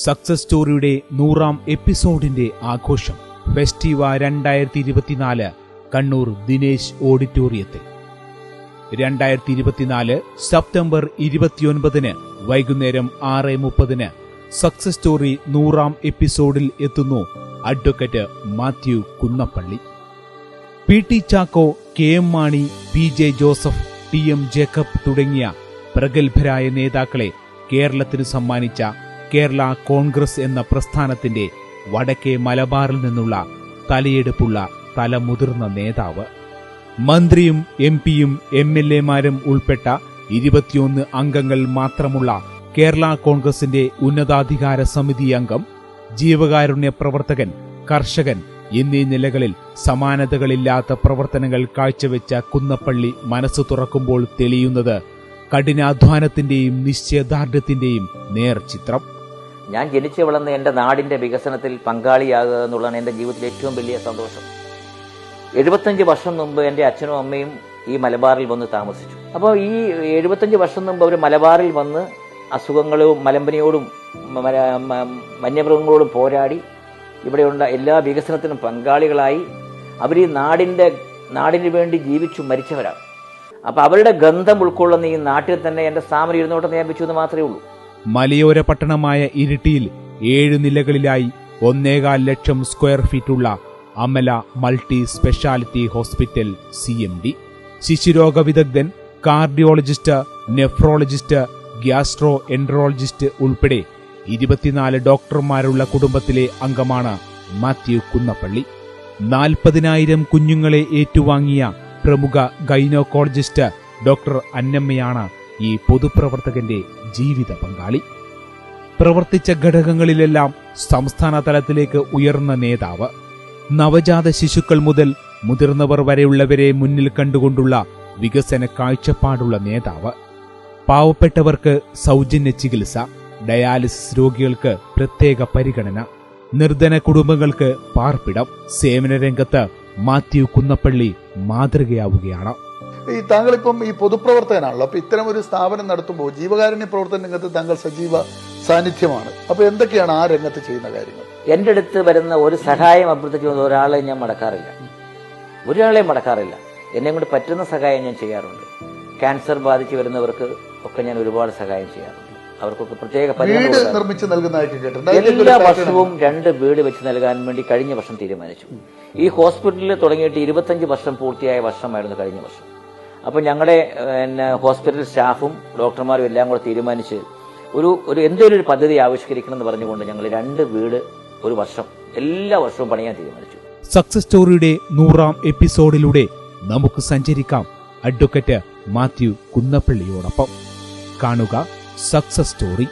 Success സ്റ്റോറിയുടെ 100ാം എപ്പിസോഡിന്റെ ആഘോഷം ഫെസ്റ്റിവ 2024 കണ്ണൂർ ദിനേശ് ഓഡിറ്റോറിയത്തിൽ 2024 September 29 വൈകുന്നേരം 6:30 സക്സസ് സ്റ്റോറി 100ാം എപ്പിസോഡിൽ എത്തുന്നു അഡ്വക്കേറ്റ് മാത്യു കുന്നപ്പള്ളി. പി.ടി. ചാക്കോ, കെ.എം. മാണി, പി.ജെ. ജോസഫ്, ടി.എം. ജേക്കബ് തുടങ്ങിയ പ്രഗത്ഭരായ നേതാക്കളെ കേരളത്തിന് സമ്മാനിച്ച കേരള കോൺഗ്രസ് എന്ന പ്രസ്ഥാനത്തിന്റെ വടക്കേ മലബാറിൽ നിന്നുള്ള തലയെടുപ്പുള്ള തലമുതിർന്ന നേതാവ്. മന്ത്രിയും എം.പിയും എം.എൽ.എമാരും ഉൾപ്പെട്ട 21 അംഗങ്ങൾ മാത്രമുള്ള കേരള കോൺഗ്രസിന്റെ ഉന്നതാധികാര സമിതി അംഗം, ജീവകാരുണ്യ പ്രവർത്തകൻ, കർഷകൻ എന്നീ നിലകളിൽ സമാനതകളില്ലാത്ത പ്രവർത്തനങ്ങൾ കാഴ്ചവെച്ച കുന്നപ്പള്ളി മനസ്സു തുറക്കുമ്പോൾ തെളിയുന്നത് കഠിനാധ്വാനത്തിന്റെയും നിശ്ചയദാർഢ്യത്തിന്റെയും നേർചിത്രം. ഞാൻ ജനിച്ചു വളർന്ന് എന്റെ നാടിന്റെ വികസനത്തിൽ പങ്കാളിയാകുക എന്നുള്ളതാണ് എന്റെ ജീവിതത്തിലെ ഏറ്റവും വലിയ സന്തോഷം. 75 വർഷം മുമ്പ് എന്റെ അച്ഛനും അമ്മയും ഈ മലബാറിൽ വന്ന് താമസിച്ചു. അപ്പോൾ ഈ 75 വർഷം മുമ്പ് അവർ മലബാറിൽ വന്ന് അസുഖങ്ങളും മലമ്പനിയോടും വന്യമൃഗങ്ങളോടും പോരാടി ഇവിടെയുള്ള എല്ലാ വികസനത്തിനും പങ്കാളികളായി അവർ ഈ നാടിന് വേണ്ടി ജീവിച്ചു മരിച്ചവരാണ്. അപ്പൊ അവരുടെ ഗന്ധം ഉൾക്കൊള്ളുന്ന ഈ നാട്ടിൽ തന്നെ എന്റെ സ്ഥാപനം ഇരുന്നോട്ടെ നിയമിച്ചു എന്ന് മാത്രമേ ഉള്ളൂ. മലയോര പട്ടണമായ ഇരിട്ടിയിൽ 7 നിലകളിലായി 1.25 ലക്ഷം സ്ക്വയർ ഫീറ്റുള്ള Amala multi speciality hospital CMD, ശിശുരോഗ വിദഗ്ധൻ, കാർഡിയോളജിസ്റ്റ്, നെഫ്രോളജിസ്റ്റ്, ഗ്യാസ്ട്രോ എൻട്രോളജിസ്റ്റ് ഉൾപ്പെടെ 24 ഡോക്ടർമാരുള്ള കുടുംബത്തിലെ അംഗമാണ് മാത്യു കുന്നപ്പള്ളി. 40,000 കുഞ്ഞുങ്ങളെ ഏറ്റുവാങ്ങിയ പ്രമുഖ ഗൈനോക്കോളജിസ്റ്റ് ഡോക്ടർ അന്നമ്മയാണ് ഈ പൊതുപ്രവർത്തകന്റെ ജീവിത പങ്കാളി. പ്രവർത്തിച്ച ഘടകങ്ങളിലെല്ലാം സംസ്ഥാന തലത്തിലേക്ക് ഉയർന്ന നേതാവ്. നവജാത ശിശുക്കൾ മുതൽ മുതിർന്നവർ വരെയുള്ളവരെ മുന്നിൽ കണ്ടുകൊണ്ടുള്ള വികസന കാഴ്ചപ്പാടുള്ള നേതാവ്. പാവപ്പെട്ടവർക്ക് സൗജന്യ ചികിത്സ, ഡയാലിസിസ് രോഗികൾക്ക് പ്രത്യേക പരിഗണന, നിർധന കുടുംബങ്ങൾക്ക് പാർപ്പിടം. സേവന രംഗത്ത് മാത്യു കുന്നപ്പള്ളി മാതൃകയാവുകയാണ്. ഈ താങ്കളിപ്പം ഈ പൊതുപ്രവർത്തകനാണല്ലോ, അപ്പൊ ഇത്തരം ഒരു സ്ഥാപനം നടത്തുമ്പോൾ ജീവകാരുണ്യ പ്രവർത്തന രംഗത്ത് താങ്കൾ സജീവ സാന്നിധ്യമാണ്. അപ്പൊ എന്തൊക്കെയാണ് ആ രംഗത്ത് ചെയ്യുന്ന കാര്യങ്ങൾ? എന്റെ അടുത്ത് വരുന്ന ഒരു സഹായം അഭ്യർത്ഥിക്കുന്ന ഒരാളെ ഞാൻ മടക്കാറില്ല, എന്നെ കൊണ്ട് പറ്റുന്ന സഹായം ഞാൻ ചെയ്യാറുണ്ട്. ക്യാൻസർ ബാധിച്ച് വരുന്നവർക്ക് ഒക്കെ ഞാൻ ഒരുപാട് സഹായം ചെയ്യാറുണ്ട്. അവർക്കൊക്കെ പ്രത്യേക എല്ലാ വർഷവും 2 വീട് വെച്ച് നൽകാൻ വേണ്ടി കഴിഞ്ഞ വർഷം തീരുമാനിച്ചു. ഈ ഹോസ്പിറ്റലിൽ തുടങ്ങിയിട്ട് 25 വർഷം പൂർത്തിയായ വർഷമായിരുന്നു കഴിഞ്ഞ വർഷം. അപ്പൊ ഞങ്ങളുടെ ഹോസ്പിറ്റൽ സ്റ്റാഫും ഡോക്ടർമാരും എല്ലാം കൂടെ തീരുമാനിച്ച് ഒരു എന്തെങ്കിലും ഒരു പദ്ധതി ആവിഷ്കരിക്കണം എന്ന് പറഞ്ഞുകൊണ്ട് ഞങ്ങൾ 2 വീട് ഒരു വർഷം എല്ലാ വർഷവും പണിയാൻ തീരുമാനിച്ചു. സക്സസ് സ്റ്റോറിയുടെ 100ാം എപ്പിസോഡിലൂടെ നമുക്ക് സഞ്ചരിക്കാം അഡ്വക്കേറ്റ് മാത്യു കുന്നപ്പള്ളിയോടൊപ്പം. കാണുക സക്സസ് സ്റ്റോറി.